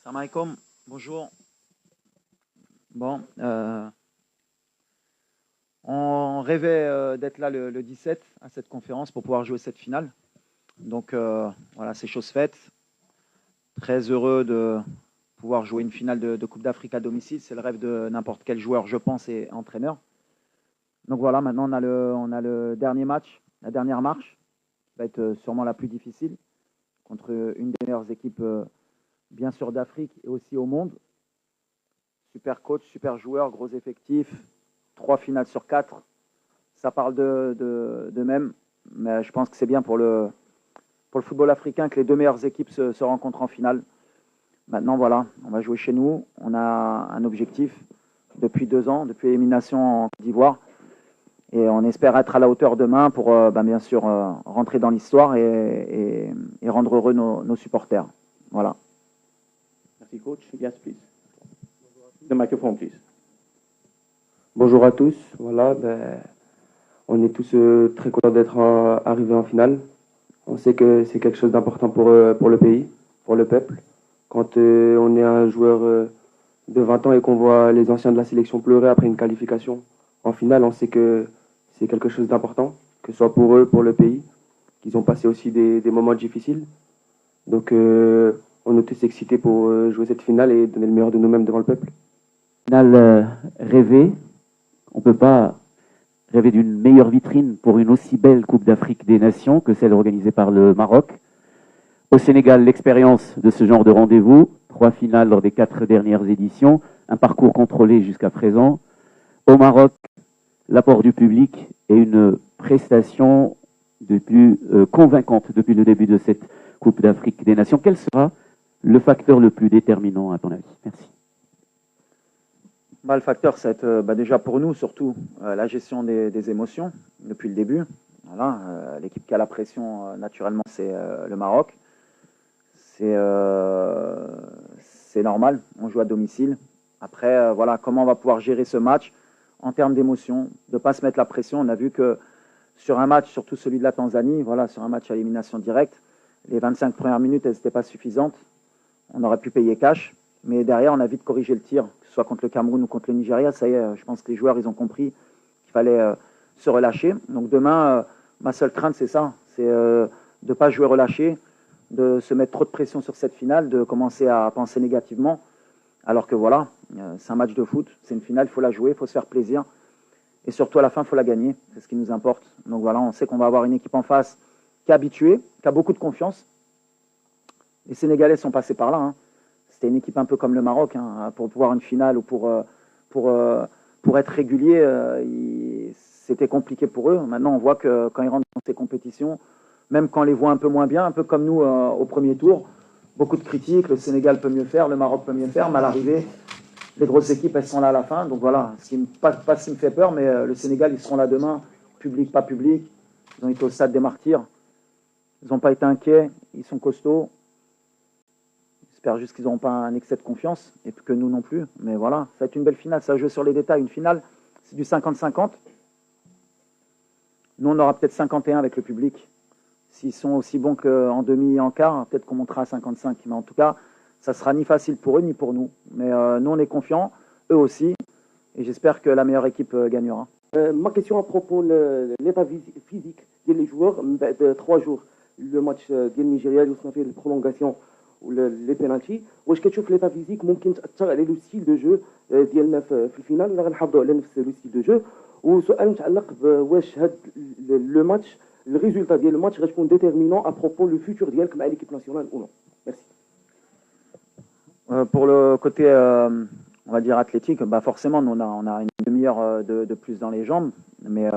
Salam alaikum, bonjour. Bon, on rêvait d'être là le 17 à cette conférence pour pouvoir jouer cette finale. Donc voilà, c'est chose faite. Très heureux de pouvoir jouer une finale de Coupe d'Afrique à domicile. C'est le rêve de n'importe quel joueur, je pense, et entraîneur. Donc voilà, maintenant on a le dernier match, la dernière marche, qui va être sûrement la plus difficile, contre une des meilleures équipes, bien sûr, d'Afrique et aussi au monde. Super coach, super joueur, gros effectif, 3 finales sur 4. Ça parle de même, mais je pense que c'est bien pour le football africain que les deux meilleures équipes se rencontrent en finale. Maintenant, voilà, on va jouer chez nous. On a un objectif depuis 2 ans, depuis l'élimination en Côte d'Ivoire. Et on espère être à la hauteur demain pour, bien sûr, rentrer dans l'histoire et rendre heureux nos supporters. Voilà. Merci, coach. Yes, please. The microphone, please. Bonjour à tous. Voilà, on est tous très contents d'être arrivés en finale. On sait que c'est quelque chose d'important pour le pays, pour le peuple. Quand on est un joueur de 20 ans et qu'on voit les anciens de la sélection pleurer après une qualification en finale, on sait que c'est quelque chose d'important, que ce soit pour eux, pour le pays, qu'ils ont passé aussi des moments difficiles. Donc on est tous excités pour jouer cette finale et donner le meilleur de nous-mêmes devant le peuple. Finale rêvée, on ne peut pas rêver d'une meilleure vitrine pour une aussi belle Coupe d'Afrique des Nations que celle organisée par le Maroc. Au Sénégal, l'expérience de ce genre de rendez-vous, 3 finales lors des 4 dernières éditions, un parcours contrôlé jusqu'à présent. Au Maroc, l'apport du public et une prestation de plus convaincante depuis le début de cette Coupe d'Afrique des Nations. Quel sera le facteur le plus déterminant à ton avis? Merci. Le facteur, ça va être déjà pour nous, surtout, la gestion des émotions depuis le début. Voilà, l'équipe qui a la pression, naturellement, c'est le Maroc. C'est normal, on joue à domicile. Après, voilà, comment on va pouvoir gérer ce match en termes d'émotion, de ne pas se mettre la pression. On a vu que sur un match, surtout celui de la Tanzanie, voilà, sur un match à élimination directe, les 25 premières minutes, elles n'étaient pas suffisantes. On aurait pu payer cash. Mais derrière, on a vite corrigé le tir, que ce soit contre le Cameroun ou contre le Nigeria. Ça y est, je pense que les joueurs, ils ont compris qu'il fallait se relâcher. Donc demain, ma seule crainte, c'est ça. C'est de ne pas jouer relâché, de se mettre trop de pression sur cette finale, de commencer à penser négativement. Alors que voilà, c'est un match de foot, c'est une finale, il faut la jouer, il faut se faire plaisir. Et surtout, à la fin, il faut la gagner. C'est ce qui nous importe. Donc voilà, on sait qu'on va avoir une équipe en face qui est habituée, qui a beaucoup de confiance. Les Sénégalais sont passés par là, hein. C'était une équipe un peu comme le Maroc, hein, pour pouvoir une finale ou pour être régulier, c'était compliqué pour eux. Maintenant, on voit que quand ils rentrent dans ces compétitions, même quand on les voit un peu moins bien, un peu comme nous au premier tour, beaucoup de critiques, le Sénégal peut mieux faire, le Maroc peut mieux faire, mais à l'arrivée, les grosses équipes, elles sont là à la fin. Donc voilà, pas ce qui me fait peur, mais le Sénégal, ils seront là demain, public, pas public. Ils ont été au stade des Martyrs. Ils n'ont pas été inquiets, ils sont costauds. J'espère juste qu'ils n'auront pas un excès de confiance, et que nous non plus. Mais voilà, ça va être une belle finale. Ça joue sur les détails. Une finale, c'est du 50-50. Nous, on aura peut-être 51 avec le public. S'ils sont aussi bons qu'en demi et en quart, peut-être qu'on montera à 55. Mais en tout cas, ça ne sera ni facile pour eux, ni pour nous. Mais nous, on est confiants, eux aussi. Et j'espère que la meilleure équipe gagnera. Ma question à propos de l'état physique des joueurs de 3 jours. Le match du Nigeria, où on a fait la prolongation. Les pénالتي واش كتشوف ليطا فيزيك ممكن تاثر على لو ستيل دو جو ديالنا في الفينال ولا غنحافظوا على نفس لو ستيل دو جو وسؤال متعلق بواش هاد لو ماتش الريزولتا ديال الماتش غتكون ديتيرمينون ابروبو لو فيتور ديالك مع ليكيب ناسيونال او نو ميرسي. Pour le côté, on va dire athlétique, forcément, on a une demi-heure de plus dans les jambes, mais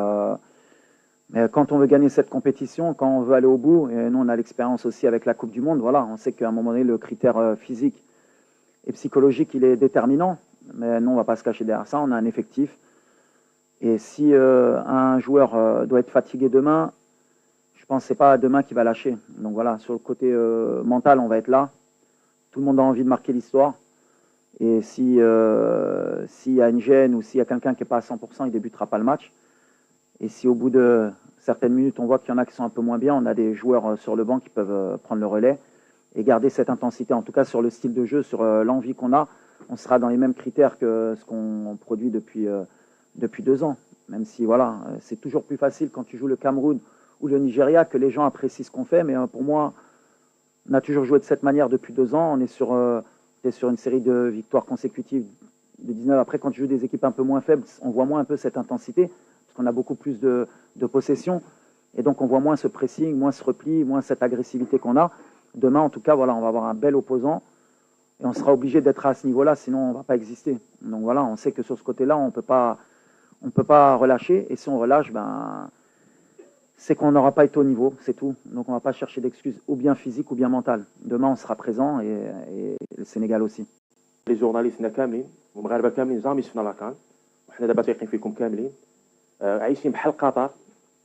quand on veut gagner cette compétition, quand on veut aller au bout, et nous on a l'expérience aussi avec la Coupe du Monde, voilà, on sait qu'à un moment donné, le critère physique et psychologique, il est déterminant. Mais nous, on ne va pas se cacher derrière ça, on a un effectif. Et si un joueur doit être fatigué demain, je pense que ce n'est pas demain qu'il va lâcher. Donc voilà, sur le côté mental, on va être là. Tout le monde a envie de marquer l'histoire. Et s'il y a une gêne ou s'il y a quelqu'un qui n'est pas à 100%, il ne débutera pas le match. Et si au bout de certaines minutes, on voit qu'il y en a qui sont un peu moins bien, on a des joueurs sur le banc qui peuvent prendre le relais et garder cette intensité, en tout cas sur le style de jeu, sur l'envie qu'on a. On sera dans les mêmes critères que ce qu'on produit depuis 2 ans. Même si, voilà, c'est toujours plus facile quand tu joues le Cameroun ou le Nigeria que les gens apprécient ce qu'on fait. Mais pour moi, on a toujours joué de cette manière depuis 2 ans. On est sur une série de victoires consécutives de 19. Après, quand tu joues des équipes un peu moins faibles, on voit moins un peu cette intensité, parce qu'on a beaucoup plus de possession. Et donc, on voit moins ce pressing, moins ce repli, moins cette agressivité qu'on a. Demain, en tout cas, voilà, on va avoir un bel opposant. Et on sera obligé d'être à ce niveau-là, sinon on ne va pas exister. Donc voilà, on sait que sur ce côté-là, on ne peut pas relâcher. Et si on relâche, c'est qu'on n'aura pas été au niveau, c'est tout. Donc on ne va pas chercher d'excuses, ou bien physiques ou bien mentales. Demain, on sera présent et le Sénégal aussi. Les journalistes كاملين والمغاربه كاملين جامي شفنا لاكان وحنا دابا ثايقين فيكم كاملين عايشين بحال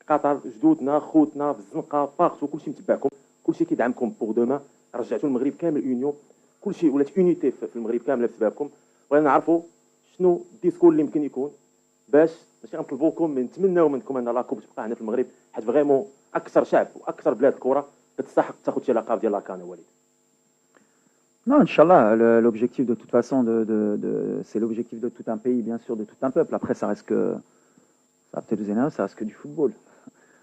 قطر جدودنا خوتنا في الزنقه بارتو كلشي متبعكم كلشي كيدعمكم بوغ دوما رجعتوا المغرب كامل اونيون كلشي ولات اونيتي في المغرب كامله بسببكم بغينا نعرفوا شنو الديسكور اللي يمكن يكون باش ماشي غنطلبوكم نتمناو منكم ان لاكوب تبقى هنا في المغرب حيت فريمون اكثر شعب واكثر بلاد الكره تستحق تاخذ شي لقب ديال لاكان وليد. Non, Inch'Allah, l'objectif de toute façon, c'est l'objectif de tout un pays, bien sûr, de tout un peuple. Après, ça reste que, ça va peut-être vous énerver, ça reste que du football.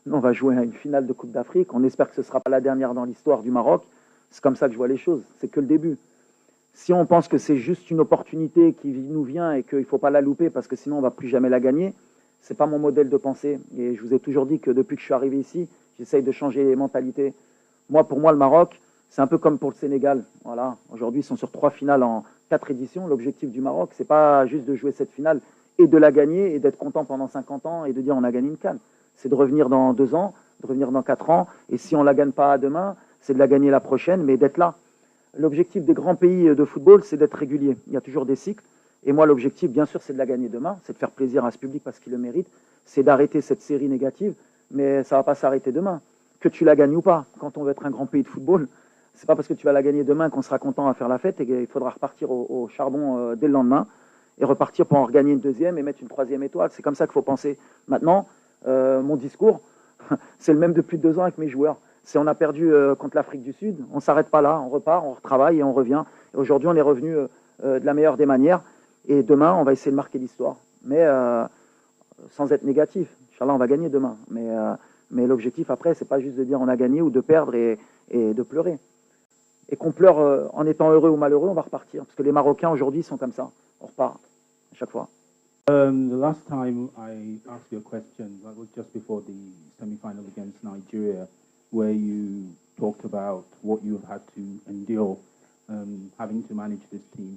Nous, on va jouer à une finale de Coupe d'Afrique. On espère que ce ne sera pas la dernière dans l'histoire du Maroc. C'est comme ça que je vois les choses. C'est que le début. Si on pense que c'est juste une opportunité qui nous vient et qu'il ne faut pas la louper parce que sinon on ne va plus jamais la gagner, ce n'est pas mon modèle de pensée. Et je vous ai toujours dit que depuis que je suis arrivé ici, j'essaye de changer les mentalités. Pour moi, le Maroc, c'est un peu comme pour le Sénégal. Voilà. Aujourd'hui, ils sont sur 3 finales en 4 éditions. L'objectif du Maroc, ce n'est pas juste de jouer cette finale et de la gagner et d'être content pendant 50 ans et de dire on a gagné une CAN. C'est de revenir dans 2 ans, de revenir dans 4 ans. Et si on ne la gagne pas demain, c'est de la gagner la prochaine, mais d'être là. L'objectif des grands pays de football, c'est d'être régulier. Il y a toujours des cycles. Et moi, l'objectif, bien sûr, c'est de la gagner demain. C'est de faire plaisir à ce public parce qu'il le mérite. C'est d'arrêter cette série négative. Mais ça ne va pas s'arrêter demain. Que tu la gagnes ou pas. Quand on veut être un grand pays de football, c'est pas parce que tu vas la gagner demain qu'on sera content à faire la fête et qu'il faudra repartir au charbon dès le lendemain et repartir pour en regagner une deuxième et mettre une 3e étoile. C'est comme ça qu'il faut penser. Maintenant, mon discours, c'est le même depuis 2 ans avec mes joueurs. Si on a perdu contre l'Afrique du Sud, on ne s'arrête pas là, on repart, on retravaille et on revient. Et aujourd'hui, on est revenu de la meilleure des manières. Et demain, on va essayer de marquer l'histoire. Mais sans être négatif. Inch'Allah, on va gagner demain. Mais l'objectif après, c'est pas juste de dire on a gagné ou de perdre et de pleurer. Et qu'on pleure en étant heureux ou malheureux, on va repartir. Parce que les Marocains aujourd'hui sont comme ça. On repart à chaque fois. The last time I asked you a question, that was just before the semi-final against Nigeria, where you talked about what you've had to endure having to manage this team.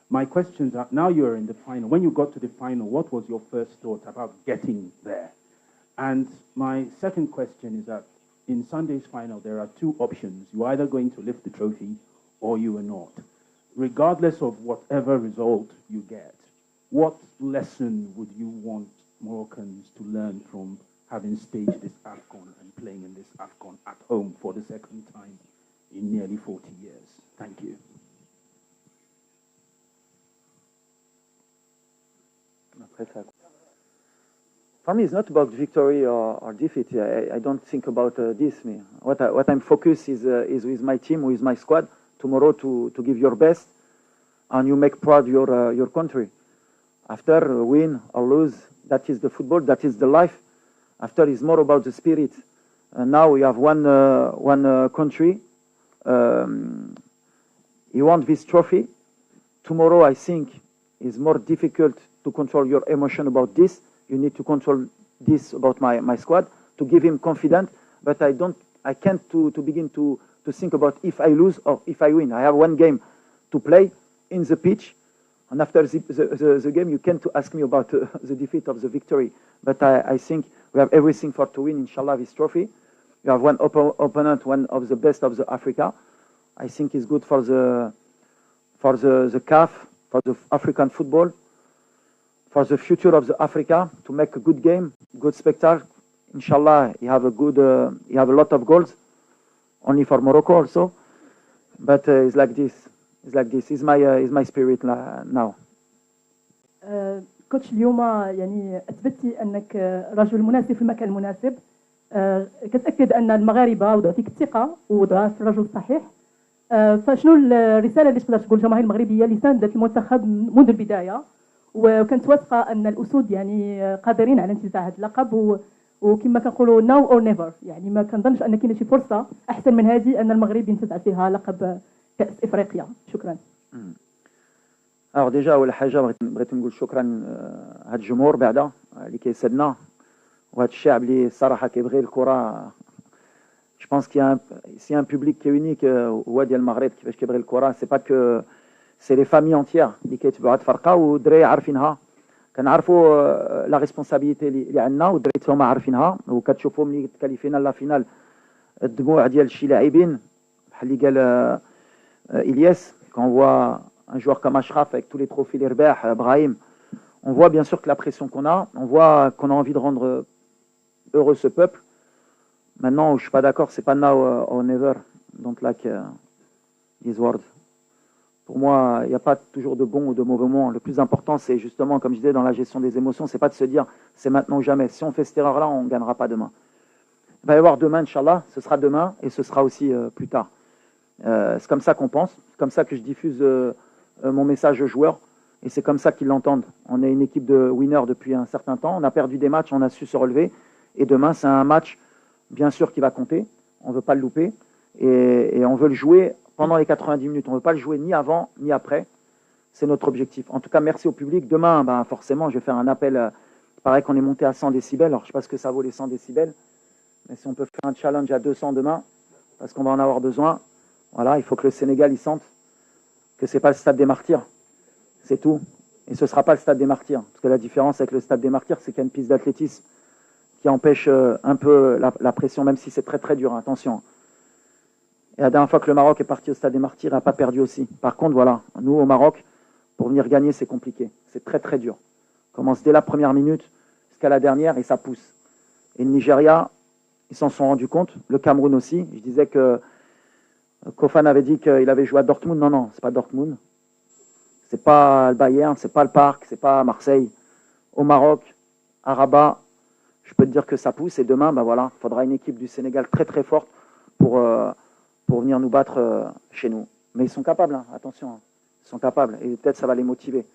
My questions are, now you're in the final. When you got to the final, what was your first thought about getting there? And my second question is that in Sunday's final, there are 2 options. You're either going to lift the trophy or you are not. Regardless of whatever result you get, what lesson would you want Moroccans to learn from having staged this AFCON and playing in this AFCON at home for the second time in nearly 40 years? Thank you. For me, it's not about victory or defeat. I don't think about this. What I'm focused is with my team, with my squad, tomorrow to give your best, and you make proud your country. After win or lose, that is the football, that is the life. After it's more about the spirit. Now we have one country. You want this trophy. Tomorrow, I think, is more difficult to control your emotion about this. You need to control this about my squad to give him confidence. But I can't to begin to think about if I lose or if I win. I have one game to play in the pitch. And after the game, you can't ask me about the defeat of the victory. But I think we have everything to win, inshallah, this trophy. You have one opponent, one of the best of the Africa. I think it's good for the CAF, for the African football, for the future of the Africa, to make a good game, good spectacle. Inshallah, you have a lot of goals, only for Morocco also. But it's like this. It's my spirit now. كوتش اليوم يعني اثبتي انك رجل مناسب في المكان المناسب. كتاكد ان المغاربه وضعوا فيك الثقه ووضعوها في الرجل الصحيح. فشنو الرساله اللي تقدر تقول الجماهير المغربيه اللي ساندت المنتخب منذ البدايه وكانت واثقه ان الاسود يعني قادرين على انتزاع هذا اللقب وكما كنقولوا ناو اور نيفر، يعني ما كنظنش ان كاينه شي فرصه احسن من هذه ان المغرب ينتزع فيها لقب كاس افريقيا. شكرا. Alors déjà اول حاجه بغيت نقول شكرا هاد الجمهور بعدا اللي كيسدنا وهاد الشعب اللي الصراحه كيبغي الكره. Je pense qu'il y a un public qui est unique هو ديال المغرب كيفاش كيبغي الكره. سي با كو سي لي فامي انتيير اللي كيتبعوا هاد الفرقه والدراري عارفينها، كنعرفوا لا ريسبونسابيلتي اللي عندنا والدراري هما عارفينها وكتشوفوا ملي تكاليفينا لا فينال الدموع ديال شي لاعبين بحال اللي قال إلياس. Quand on voit un joueur comme Achraf avec tous les trophées les رباح Brahim, on voit bien sûr que la pression qu'on a, on voit qu'on a envie de rendre heureux ce peuple. Maintenant, je suis pas d'accord, c'est pas now or never. Don't like these words. Pour moi, il n'y a pas toujours de bons ou de mauvais moments. Le plus important, c'est justement, comme je disais, dans la gestion des émotions, c'est pas de se dire c'est maintenant ou jamais. Si on fait cette erreur-là, on ne gagnera pas demain. Il va y avoir demain, Inch'Allah, ce sera demain et ce sera aussi plus tard. C'est comme ça qu'on pense, c'est comme ça que je diffuse mon message aux joueurs et c'est comme ça qu'ils l'entendent. On est une équipe de winners depuis un certain temps, on a perdu des matchs, on a su se relever et demain c'est un match bien sûr qui va compter, on ne veut pas le louper et on veut le jouer pendant les 90 minutes, on ne veut pas le jouer ni avant ni après, c'est notre objectif. En tout cas merci au public, demain forcément je vais faire un appel, pareil qu'on est monté à 100 décibels, alors je ne sais pas ce que ça vaut les 100 décibels, mais si on peut faire un challenge à 200 demain, parce qu'on va en avoir besoin. Voilà, il faut que le Sénégal y sente que ce n'est pas le stade des martyrs. C'est tout. Et ce ne sera pas le stade des martyrs. Parce que la différence avec le stade des martyrs, c'est qu'il y a une piste d'athlétisme qui empêche un peu la pression, même si c'est très très dur. Hein, attention. Et la dernière fois que le Maroc est parti au stade des martyrs, il n'a pas perdu aussi. Par contre, voilà, nous au Maroc, pour venir gagner, c'est compliqué. C'est très très dur. On commence dès la première minute jusqu'à la dernière et ça pousse. Et le Nigeria, ils s'en sont rendus compte. Le Cameroun aussi. Je disais que Kofan avait dit qu'il avait joué à Dortmund. Non, non, c'est pas Dortmund. C'est pas le Bayern, c'est pas le Parc, c'est pas Marseille. Au Maroc, à Rabat, je peux te dire que ça pousse. Et demain, voilà, il faudra une équipe du Sénégal très très forte pour venir nous battre chez nous. Mais ils sont capables, hein, attention. Hein. Ils sont capables. Et peut-être ça va les motiver.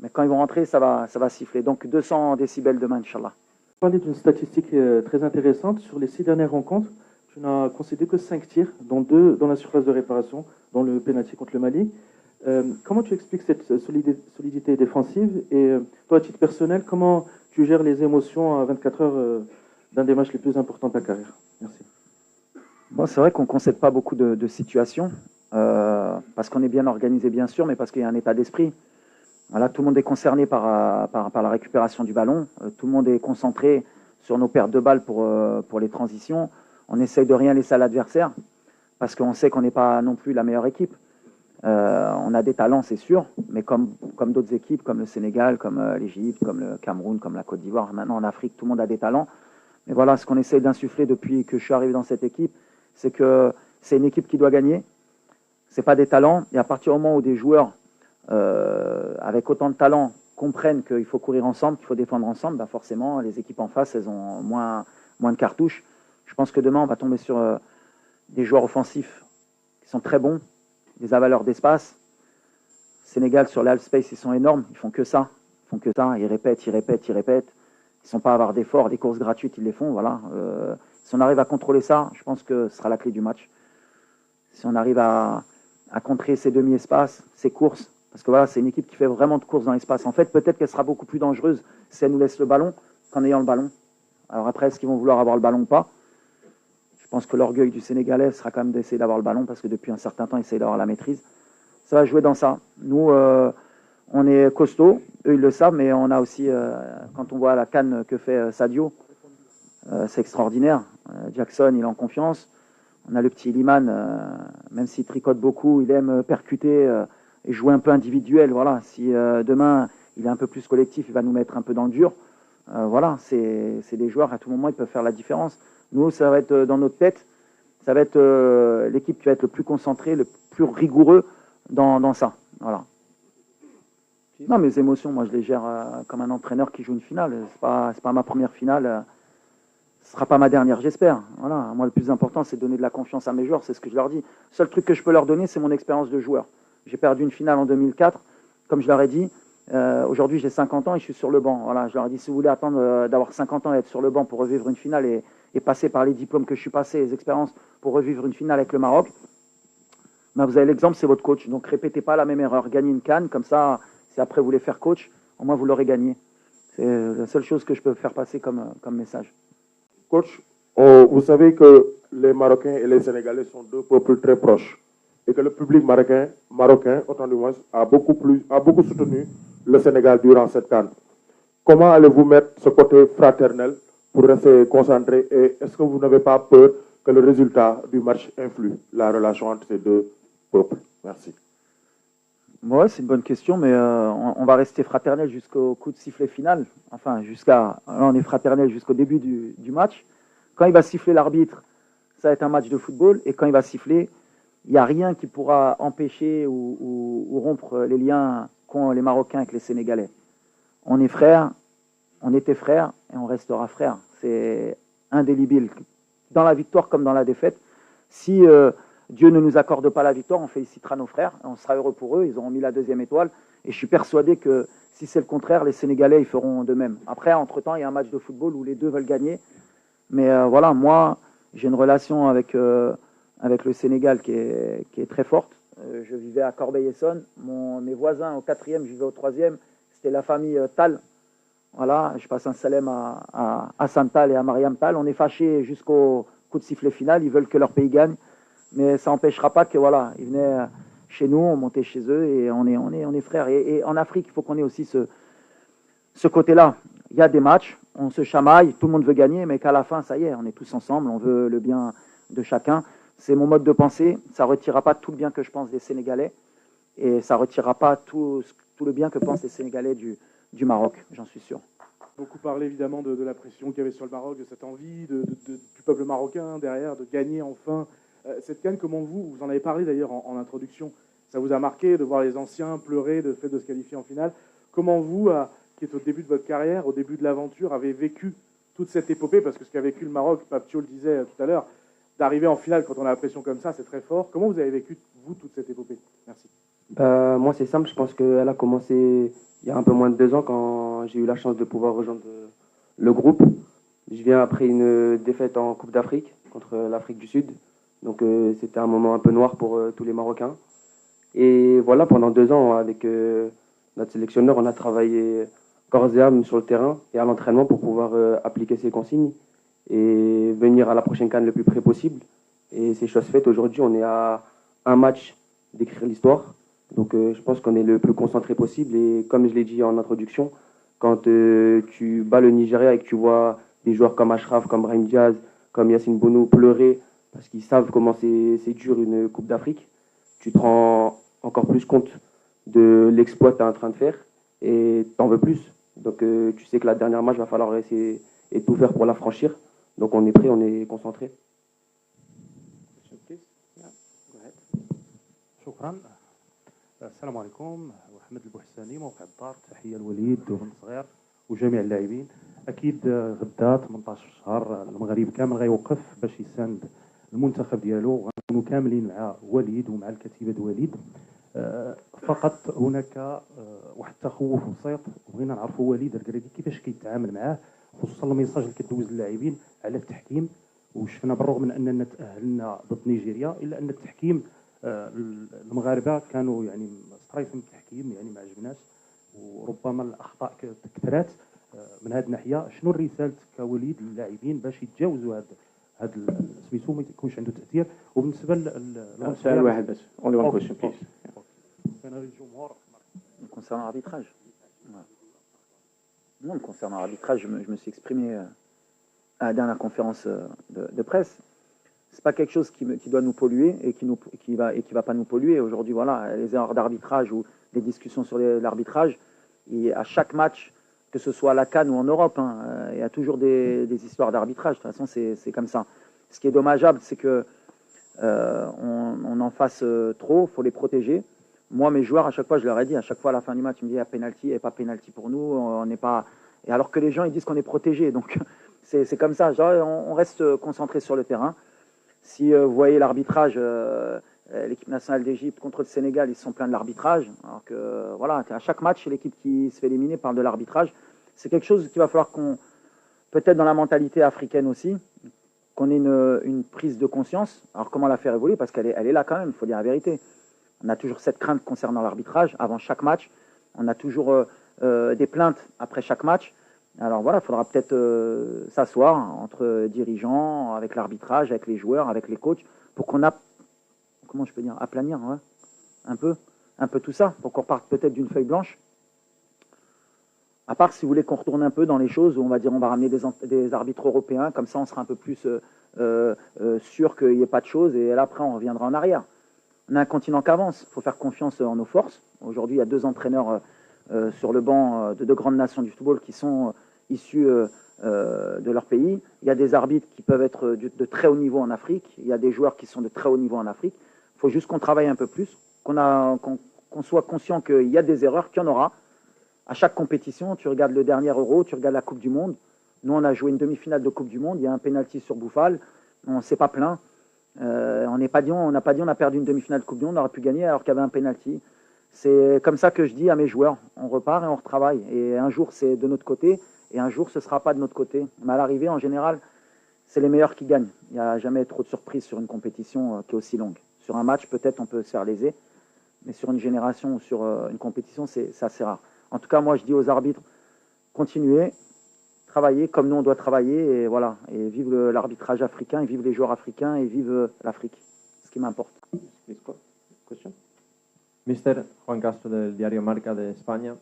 Mais quand ils vont rentrer, ça va siffler. Donc 200 décibels demain, Inch'Allah. Vous parlez d'une statistique très intéressante. Sur les 6 dernières rencontres, tu n'as concédé que 5 tirs, dont 2 dans la surface de réparation, dont le pénalty contre le Mali. Comment tu expliques cette solidité défensive? Et toi, à titre personnel, comment tu gères les émotions à 24 heures d'un des matchs les plus importants de ta carrière? Merci. Bon, c'est vrai qu'on ne concède pas beaucoup de situations, parce qu'on est bien organisé, bien sûr, mais parce qu'il y a un état d'esprit. Voilà, tout le monde est concerné par la récupération du ballon. Tout le monde est concentré sur nos pertes de balles pour les transitions. On essaye de rien laisser à l'adversaire parce qu'on sait qu'on n'est pas non plus la meilleure équipe. On a des talents, c'est sûr, mais comme d'autres équipes, comme le Sénégal, comme l'Égypte, comme le Cameroun, comme la Côte d'Ivoire, maintenant en Afrique, tout le monde a des talents. Mais voilà, ce qu'on essaye d'insuffler depuis que je suis arrivé dans cette équipe, c'est que c'est une équipe qui doit gagner. C'est pas des talents. Et à partir du moment où des joueurs avec autant de talent comprennent qu'il faut courir ensemble, qu'il faut défendre ensemble, forcément, les équipes en face, elles ont moins de cartouches. Je pense que demain, on va tomber sur des joueurs offensifs qui sont très bons, des avaleurs d'espace. Sénégal, sur l'half space, ils sont énormes. Ils font que ça. Ils répètent. Ils ne sont pas à avoir d'efforts, des courses gratuites, ils les font. Voilà. Si on arrive à contrôler ça, je pense que ce sera la clé du match. Si on arrive à contrer ces demi-espaces, ces courses, parce que voilà, c'est une équipe qui fait vraiment de courses dans l'espace. En fait, peut-être qu'elle sera beaucoup plus dangereuse si elle nous laisse le ballon qu'en ayant le ballon. Alors après, est-ce qu'ils vont vouloir avoir le ballon ou pas? Je pense que l'orgueil du Sénégalais sera quand même d'essayer d'avoir le ballon parce que depuis un certain temps, ils essayent d'avoir la maîtrise. Ça va jouer dans ça. Nous, on est costauds, eux ils le savent, mais on a aussi, quand on voit la canne que fait Sadio, c'est extraordinaire. Jackson, il est en confiance. On a le petit Liman, même s'il tricote beaucoup, il aime percuter et jouer un peu individuel. Voilà. Si demain, il est un peu plus collectif, il va nous mettre un peu dans le dur. Voilà, c'est des joueurs, à tout moment, ils peuvent faire la différence. Nous, ça va être dans notre tête, ça va être l'équipe qui va être le plus concentrée, le plus rigoureux dans ça. Voilà. Non, mes émotions, moi, je les gère comme un entraîneur qui joue une finale. C'est pas ma première finale. Ce ne sera pas ma dernière, j'espère. Voilà. Moi, le plus important, c'est de donner de la confiance à mes joueurs, c'est ce que je leur dis. Le seul truc que je peux leur donner, c'est mon expérience de joueur. J'ai perdu une finale en 2004, comme je leur ai dit. Aujourd'hui, j'ai 50 ans et je suis sur le banc. Voilà, je leur ai dit, si vous voulez attendre d'avoir 50 ans et être sur le banc pour revivre une finale et passer par les diplômes que je suis passé, les expériences pour revivre une finale avec le Maroc, ben vous avez l'exemple, c'est votre coach. Donc, répétez pas la même erreur. Gagnez une CAN, comme ça, si après vous voulez faire coach, au moins vous l'aurez gagné. C'est la seule chose que je peux faire passer comme message. Coach, vous savez que les Marocains et les Sénégalais sont deux peuples très proches et que le public marocain autant du moins, a beaucoup soutenu le Sénégal durant cette CAN. Comment allez-vous mettre ce côté fraternel pour rester concentré et est-ce que vous n'avez pas peur que le résultat du match influe la relation entre ces deux peuples? Merci. Ouais, c'est une bonne question, mais on va rester fraternel jusqu'au coup de sifflet final. Enfin, là, on est fraternel jusqu'au début du match. Quand il va siffler l'arbitre, ça va être un match de football. Et quand il va siffler, il n'y a rien qui pourra empêcher ou rompre les liens qu'ont les Marocains avec les Sénégalais. On est frères, on était frères et on restera frères. C'est indélébile. Dans la victoire comme dans la défaite. Si Dieu ne nous accorde pas la victoire, on félicitera nos frères, on sera heureux pour eux, ils auront mis la 2e étoile. Et je suis persuadé que si c'est le contraire, les Sénégalais ils feront de même. Après, entre-temps, il y a un match de football où les deux veulent gagner. Mais voilà, moi, j'ai une relation avec le Sénégal qui est très forte. Je vivais à Corbeil-Essonnes. Mes voisins au 4e, je vivais au 3e. C'était la famille Tal. Voilà, je passe un salam à Hassan Tal et à Mariam Tal. On est fâchés jusqu'au coup de sifflet final. Ils veulent que leur pays gagne. Mais ça n'empêchera pas que voilà, ils venaient chez nous, on montait chez eux et on est frères. Et en Afrique, il faut qu'on ait aussi ce côté-là. Il y a des matchs, on se chamaille, tout le monde veut gagner, mais qu'à la fin, ça y est, on est tous ensemble, on veut le bien de chacun. C'est mon mode de pensée. Ça ne retirera pas tout le bien que je pense des Sénégalais et ça ne retirera pas tout le bien que pensent les Sénégalais du Maroc, j'en suis sûr. Beaucoup parlé évidemment de la pression qu'il y avait sur le Maroc, de cette envie du peuple marocain derrière, de gagner enfin cette CAN. Comment vous en avez parlé d'ailleurs en introduction, ça vous a marqué de voir les anciens pleurer de fait de se qualifier en finale. Comment vous, qui êtes au début de votre carrière, au début de l'aventure, avez vécu toute cette épopée? Parce que ce qu'a vécu le Maroc, Pape Thiaw le disait tout à l'heure, d'arriver en finale quand on a la pression comme ça, c'est très fort. Comment vous avez vécu, vous, toute cette épopée? Merci. Moi, c'est simple. Je pense qu'elle a commencé il y a un peu moins de 2 ans quand j'ai eu la chance de pouvoir rejoindre le groupe. Je viens après une défaite en Coupe d'Afrique contre l'Afrique du Sud. Donc, c'était un moment un peu noir pour tous les Marocains. Et voilà, pendant 2 ans, avec notre sélectionneur, on a travaillé corps et âme sur le terrain et à l'entraînement pour pouvoir appliquer ces consignes et venir à la prochaine CAN le plus près possible. Et c'est chose faite. Aujourd'hui, on est à un match d'écrire l'histoire. Donc je pense qu'on est le plus concentré possible. Et comme je l'ai dit en introduction, quand tu bats le Nigeria et que tu vois des joueurs comme Ashraf, comme Brahim Diaz, comme Yacine Bounou pleurer parce qu'ils savent comment c'est dur une Coupe d'Afrique, tu te rends encore plus compte de l'exploit que tu es en train de faire et t'en veux plus. Donc tu sais que la dernière match, va falloir essayer et tout faire pour la franchir. Donc on est prêt, on est concentré. شكرا. السلام عليكم، محمد البوحساني موقع الدار. تحيه لوليد وبن صغير وجميع اللاعبين. اكيد غدا 18 شهر المغرب كامل غيوقف باش يساند المنتخب ديالو، غنكونوا كاملين مع وليد ومع الكتيبه د وليد. فقط هناك واحد التخوف بسيط، بغينا نعرفوا وليد الكرادي كيفاش كيتعامل معاه، خصوصا الميساج اللي كدوز للاعبين على التحكيم. وشفنا بالرغم من اننا تاهلنا ضد نيجيريا الا ان التحكيم المغاربه كانوا يعني سترايفين التحكيم، يعني ما عجبناش وربما الاخطاء كثرات. من هذه الناحيه شنو الرساله كوليد للاعبين باش يتجاوزوا هذا سميتو ما يكونش عنده تاثير؟ وبالنسبه سؤال واحد بس. Only one question, please. Concernant l'arbitrage. Non, concernant l'arbitrage, je me suis exprimé à la dernière conférence de presse. C'est pas quelque chose qui doit nous polluer et qui va pas nous polluer. Aujourd'hui, voilà, les erreurs d'arbitrage ou les discussions sur l'arbitrage, et à chaque match, que ce soit à la CAN ou en Europe, il y a toujours des histoires d'arbitrage. De toute façon, c'est comme ça. Ce qui est dommageable, c'est que on en fasse trop, faut les protéger. Moi, mes joueurs, à chaque fois, je leur ai dit, à chaque fois à la fin du match, ils me disaient, il y a penalty, et pas penalty pour nous, on n'est pas. Et alors que les gens, ils disent qu'on est protégé. Donc, C'est comme ça. Genre, on reste concentré sur le terrain. Si vous voyez l'arbitrage, l'équipe nationale d'Égypte contre le Sénégal, ils sont pleins de l'arbitrage. Alors que voilà, à chaque match, l'équipe qui se fait éliminer parle de l'arbitrage. C'est quelque chose qu'il va falloir qu'on, peut-être dans la mentalité africaine aussi, qu'on ait une prise de conscience. Alors comment la faire évoluer? Parce qu'elle est là quand même, il faut dire la vérité. On a toujours cette crainte concernant l'arbitrage avant chaque match. On a toujours des plaintes après chaque match. Alors voilà, il faudra peut-être s'asseoir entre dirigeants, avec l'arbitrage, avec les joueurs, avec les coachs, pour qu'on a, comment je peux dire, aplanir ouais, un peu tout ça, pour qu'on parte peut-être d'une feuille blanche. À part si vous voulez qu'on retourne un peu dans les choses où on va dire on va ramener des arbitres européens, comme ça on sera un peu plus sûr qu'il n'y ait pas de choses, et là après on reviendra en arrière. On a un continent qui avance, il faut faire confiance en nos forces. Aujourd'hui, il y a 2 entraîneurs sur le banc de 2 grandes nations du football qui sont issus de leur pays. Il y a des arbitres qui peuvent être de très haut niveau en Afrique. Il y a des joueurs qui sont de très haut niveau en Afrique. Il faut juste qu'on travaille un peu plus, qu'on soit conscient qu'il y a des erreurs, qu'il y en aura. À chaque compétition, tu regardes le dernier Euro, tu regardes la Coupe du Monde. Nous, on a joué une demi-finale de Coupe du Monde. Il y a un penalty sur Bouffal. On ne s'est pas plaint. On n'a pas dit on a perdu une demi-finale de Coupe du Monde, on aurait pu gagner alors qu'il y avait un penalty. C'est comme ça que je dis à mes joueurs, on repart et on retravaille. Et un jour c'est de notre côté et un jour ce ne sera pas de notre côté. Mais à l'arrivée, en général, c'est les meilleurs qui gagnent. Il n'y a jamais trop de surprises sur une compétition qui est aussi longue. Sur un match, peut-être on peut se faire léser, mais sur une génération ou sur une compétition, c'est assez rare. En tout cas, moi je dis aux arbitres, continuez, travailler comme nous on doit travailler et voilà, et vive l'arbitrage africain, et vive les joueurs africains et vive l'Afrique, ce qui m'importe. Mr. Juan Castro del Diario Marca de España.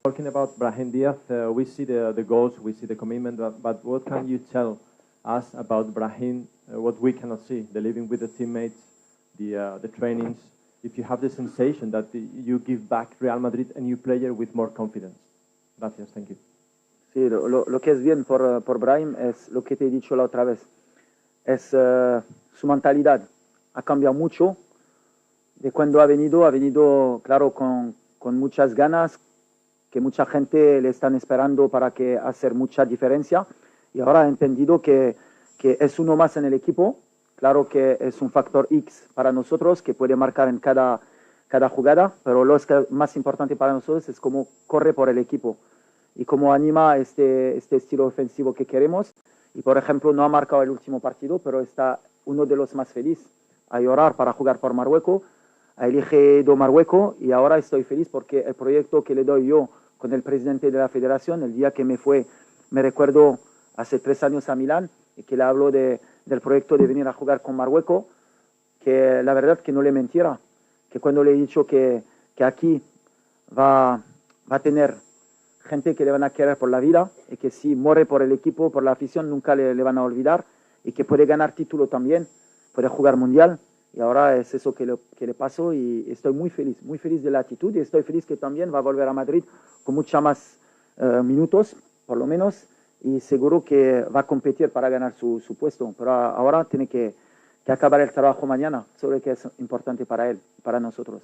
Talking about Brahim Diaz, we see the goals, we see the commitment, but what can you tell us about Brahim, what we cannot see, the living with the teammates, the trainings, if you have the sensation that you give back Real Madrid a new player with more confidence? Gracias, thank you. Sí, lo que es bien por Brahim es lo que te he dicho la otra vez. Es su mentalidad. Ha cambiado mucho. De cuando ha venido claro, con muchas ganas, que mucha gente le están esperando para que hacer mucha diferencia. Y ahora ha entendido que es uno más en el equipo. Claro que es un factor X para nosotros, que puede marcar en cada jugada. Pero lo más importante para nosotros es cómo corre por el equipo y cómo anima este estilo ofensivo que queremos. Y, por ejemplo, no ha marcado el último partido, pero está uno de los más felices a llorar para jugar por Marruecos. Ha elegido Marruecos y ahora estoy feliz porque el proyecto que le doy yo con el presidente de la federación, el día que me recuerdo hace 3 años a Milán y que le hablo del proyecto de venir a jugar con Marruecos, que la verdad que no le mentiera, que cuando le he dicho que aquí va a tener gente que le van a querer por la vida y que si muere por el equipo, por la afición, nunca le van a olvidar y que puede ganar título también, puede jugar mundial y ahora es eso que le pasó y estoy muy feliz de la actitud y estoy feliz que también va a volver a Madrid con mucha más minutos, por lo menos, y seguro que va a competir para ganar su puesto, pero ahora tiene que acabar el trabajo mañana, sobre que es importante para él, para nosotros.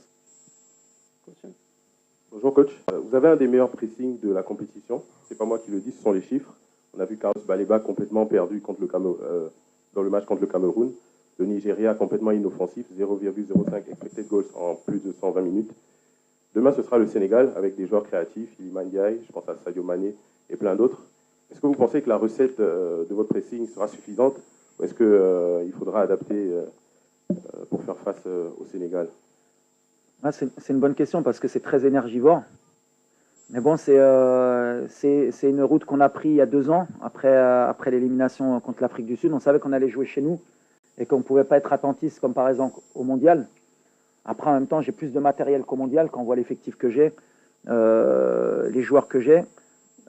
Bonjour coach, vous avez un des meilleurs pressings de la compétition, c'est pas moi qui le dis, ce sont les chiffres. On a vu Carlos Baleba complètement perdu contre dans le match contre le Cameroun. Le Nigeria complètement inoffensif, 0,05 expected goals en plus de 120 minutes. Demain ce sera le Sénégal avec des joueurs créatifs, Iliman Ndiaye, je pense à Sadio Mané et plein d'autres. Est-ce que vous pensez que la recette de votre pressing sera suffisante ou est-ce qu'il faudra adapter pour faire face au Sénégal? C'est une bonne question parce que c'est très énergivore. Mais bon, c'est une route qu'on a pris il y a 2 ans, après l'élimination contre l'Afrique du Sud. On savait qu'on allait jouer chez nous et qu'on ne pouvait pas être attentiste comme par exemple au Mondial. Après, en même temps, j'ai plus de matériel qu'au Mondial quand on voit l'effectif que j'ai, les joueurs que j'ai.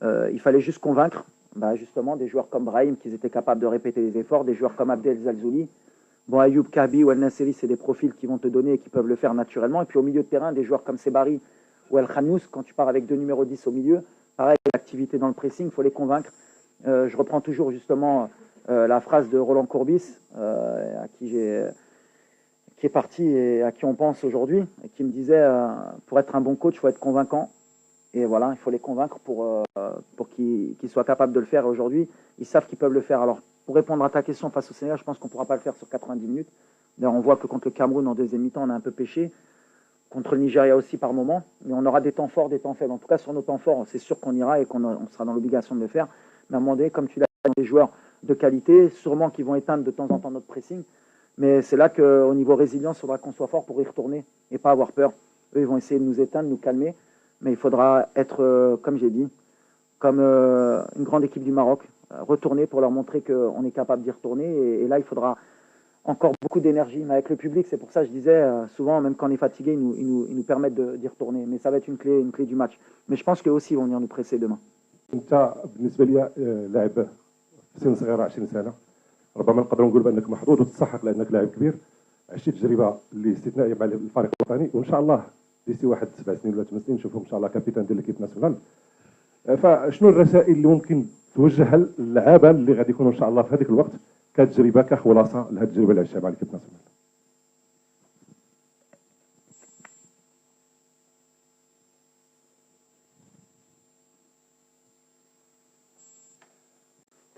Il fallait juste convaincre justement des joueurs comme Brahim qu'ils étaient capables de répéter les efforts, des joueurs comme Abdel Zalzouli. Bon, Ayoub Kabi ou El Nasseri, c'est des profils qui vont te donner et qui peuvent le faire naturellement. Et puis au milieu de terrain, des joueurs comme Sebari ou El Khanous, quand tu pars avec 2 numéros 10 au milieu, pareil, l'activité dans le pressing, il faut les convaincre. Je reprends toujours justement la phrase de Roland Courbis, qui est parti et à qui on pense aujourd'hui, et qui me disait, pour être un bon coach, il faut être convaincant. Et voilà, il faut les convaincre pour qu'ils soient capables de le faire. Aujourd'hui, ils savent qu'ils peuvent le faire. Alors, pour répondre à ta question face au Sénégal, je pense qu'on ne pourra pas le faire sur 90 minutes. D'ailleurs, on voit que contre le Cameroun, en deuxième mi-temps, on a un peu pêché. Contre le Nigeria aussi par moment. Mais on aura des temps forts, des temps faibles. En tout cas, sur nos temps forts, c'est sûr qu'on ira et qu'on sera dans l'obligation de le faire. Mais à un moment donné, comme tu l'as dit, des joueurs de qualité, sûrement qui vont éteindre de temps en temps notre pressing. Mais c'est là qu'au niveau résilience, il faudra qu'on soit fort pour y retourner et pas avoir peur. Eux, ils vont essayer de nous éteindre, de nous calmer. Mais il faudra être, comme j'ai dit, comme une grande équipe du Maroc, retourner pour leur montrer qu'on est capable d'y retourner. Et là, il faudra encore beaucoup d'énergie. Mais avec le public, c'est pour ça que je disais, souvent, même quand on est fatigué, ils nous permettent d'y retourner. Mais ça va être une clé du match. Mais je pense qu'eux aussi vont venir nous presser demain. انت بالنسبه لي لاعب في سن صغيره 20 سنه ربما نقدروا نقول بانك محظوظ وتستحق لانك لاعب كبير عشتي تجربه اللي استثنائيه مع الفريق الوطني وان شاء الله ديسي واحد 7 سنين ولا 8 سنين نشوفهم ان شاء الله كابيتان ديال ليكيب ناسيونال. فشنو الرسائل اللي ممكن توجهها للعابه اللي غادي يكونوا ان شاء الله في هذيك الوقت كتجربه كخلاصه لهذه التجربه اللي عشتها مع ليكيب ناسيونال؟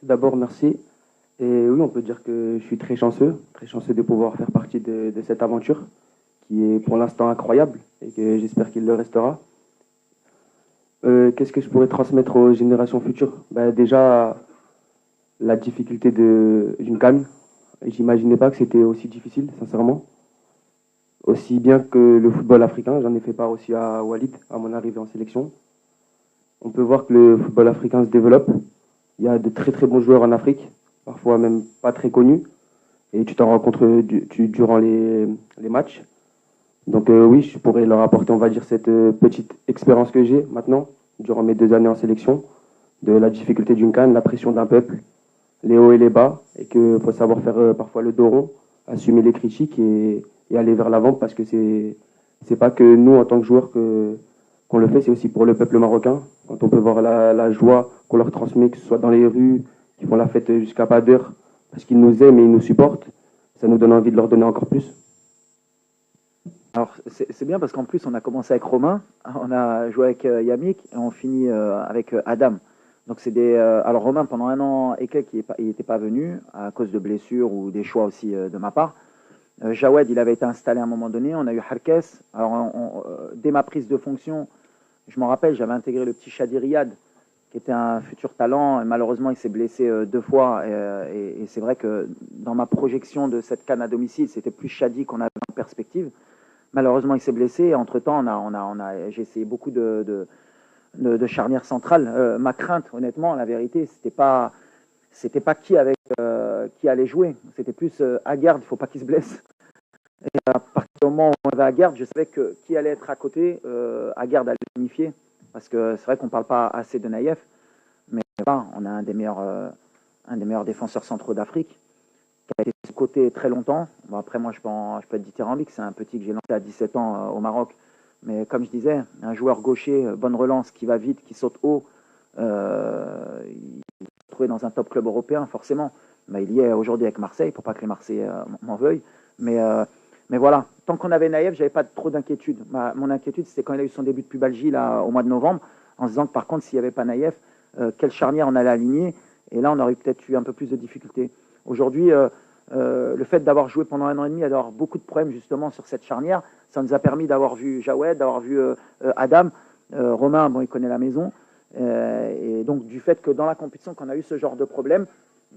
D'abord, merci. Et oui, on peut dire que je suis très chanceux de pouvoir faire partie de cette aventure qui est pour l'instant incroyable et que j'espère qu'il le restera. Qu'est-ce que je pourrais transmettre aux générations futures? Déjà, la difficulté d'une CAN. J'imaginais pas que c'était aussi difficile, sincèrement. Aussi bien que le football africain, j'en ai fait part aussi à Walid, à mon arrivée en sélection. On peut voir que le football africain se développe. Il y a de très très bons joueurs en Afrique, parfois même pas très connus. Et tu t'en rends compte durant les matchs. Donc oui, je pourrais leur apporter, on va dire, cette petite expérience que j'ai maintenant, durant mes 2 années en sélection, de la difficulté d'une CAN, la pression d'un peuple, les hauts et les bas, et qu'il faut savoir faire parfois le dos rond, assumer les critiques et aller vers l'avant, parce que c'est pas que nous, en tant que joueurs, qu'on le fait, c'est aussi pour le peuple marocain. Quand on peut voir la joie qu'on leur transmet, que ce soit dans les rues, qui font la fête jusqu'à pas d'heure, parce qu'ils nous aiment et ils nous supportent, ça nous donne envie de leur donner encore plus. Alors, c'est bien parce qu'en plus, on a commencé avec Romain, on a joué avec Yamik et on finit avec Adam. Donc, c'est alors, Romain, pendant 1 an et quelques, il n'était pas venu à cause de blessures ou des choix aussi de ma part. Jawed, il avait été installé à un moment donné. On a eu Harkes. Alors, dès ma prise de fonction, je m'en rappelle, j'avais intégré le petit Shadi Riyad, qui était un futur talent. Et malheureusement, il s'est blessé 2 fois. Et c'est vrai que dans ma projection de cette CAN à domicile, c'était plus Shadi qu'on avait en perspective. Malheureusement, il s'est blessé. Et entre-temps, j'ai essayé beaucoup de charnières centrales. Ma crainte, honnêtement, la vérité, c'était pas qui allait jouer. C'était plus Aguerd, il ne faut pas qu'il se blesse. Et à partir du moment où on avait Aguerd, je savais que qui allait être à côté, Aguerd allait unifier. Parce que c'est vrai qu'on ne parle pas assez de Naïef. Mais voilà, on a un des meilleurs défenseurs centraux d'Afrique, qui a été de ce côté très longtemps. Bon, après, moi, je peux être dithyrambique. C'est un petit que j'ai lancé à 17 ans au Maroc. Mais comme je disais, un joueur gaucher, bonne relance, qui va vite, qui saute haut, il est trouvé dans un top club européen, forcément. Mais il y est aujourd'hui avec Marseille, pour pas que les Marseillais m'en veuillent. Mais voilà, tant qu'on avait Naïef, j'avais pas trop d'inquiétude. Mon inquiétude, c'était quand il a eu son début de pubalgie là, au mois de novembre, en se disant que par contre, s'il n'y avait pas Naïef, quelle charnière on allait aligner. Et là, on aurait peut-être eu un peu plus de difficultés. Aujourd'hui, le fait d'avoir joué pendant 1 an et demi, d'avoir beaucoup de problèmes justement sur cette charnière, ça nous a permis d'avoir vu Jawed, d'avoir vu Adam. Romain, bon, il connaît la maison. Et donc, du fait que dans la compétition, qu'on a eu ce genre de problème,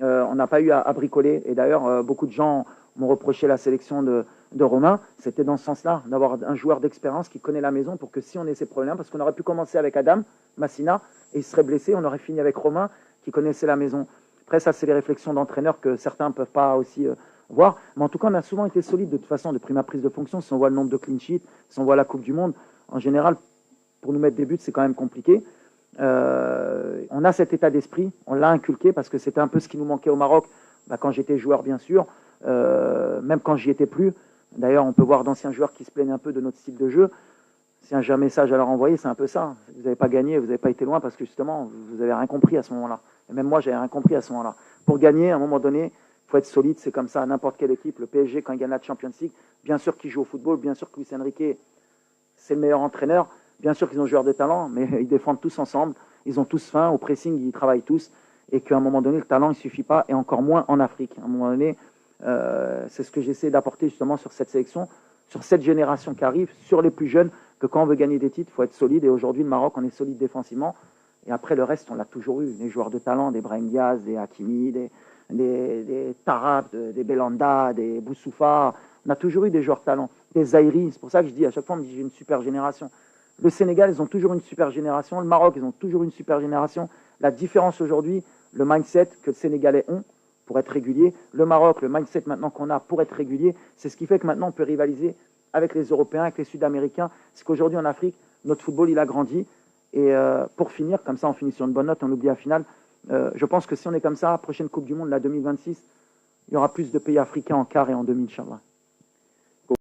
on n'a pas eu à bricoler. Et d'ailleurs, beaucoup de gens m'ont reproché la sélection de Romain. C'était dans ce sens-là, d'avoir un joueur d'expérience qui connaît la maison pour que si on ait ces problèmes, parce qu'on aurait pu commencer avec Adam, Massina, et il serait blessé, on aurait fini avec Romain qui connaissait la maison. Après, ça, c'est les réflexions d'entraîneurs que certains ne peuvent pas aussi voir. Mais en tout cas, on a souvent été solide de toute façon depuis ma prise de fonction. Si on voit le nombre de clean sheets, si on voit la Coupe du Monde, en général, pour nous mettre des buts, c'est quand même compliqué. On a cet état d'esprit, on l'a inculqué parce que c'était un peu ce qui nous manquait au Maroc quand j'étais joueur, bien sûr, même quand j'y étais plus. D'ailleurs, on peut voir d'anciens joueurs qui se plaignent un peu de notre style de jeu. Si j'ai un message à leur envoyer, c'est un peu ça. Vous n'avez pas gagné, vous n'avez pas été loin parce que justement, vous n'avez rien compris à ce moment-là. Et même moi, j'avais rien compris à ce moment-là. Pour gagner, à un moment donné, il faut être solide. C'est comme ça à n'importe quelle équipe. Le PSG, quand il gagne la Champions League, bien sûr qu'il joue au football, bien sûr que Luis Enrique, c'est le meilleur entraîneur. Bien sûr qu'ils ont joueurs de talent, mais ils défendent tous ensemble. Ils ont tous faim. Au pressing, ils travaillent tous. Et qu'à un moment donné, le talent, il ne suffit pas, et encore moins en Afrique. À un moment donné, c'est ce que j'essaie d'apporter justement sur cette sélection, sur cette génération qui arrive, sur les plus jeunes, que quand on veut gagner des titres, il faut être solide. Et aujourd'hui, le Maroc, on est solide défensivement. Et après, le reste, on l'a toujours eu. Les joueurs de talent, des Brahim Diaz, des Hakimi, des Tarab, des Belanda, des Boussoufa. On a toujours eu des joueurs de talent. Des Zaïri. C'est pour ça que je dis, à chaque fois, on me dit, j'ai une super génération. Le Sénégal, ils ont toujours une super génération. Le Maroc, ils ont toujours une super génération. La différence aujourd'hui, le mindset que les Sénégalais ont pour être réguliers, le Maroc, le mindset maintenant qu'on a pour être régulier, c'est ce qui fait que maintenant on peut rivaliser avec les Européens, avec les Sud-Américains. C'est qu'aujourd'hui en Afrique, notre football, il a grandi. Et pour finir, comme ça on finit sur une bonne note, on oublie la finale. Je pense que si on est comme ça, prochaine Coupe du Monde, la 2026, il y aura plus de pays africains en quart et en demi, Inch'Allah.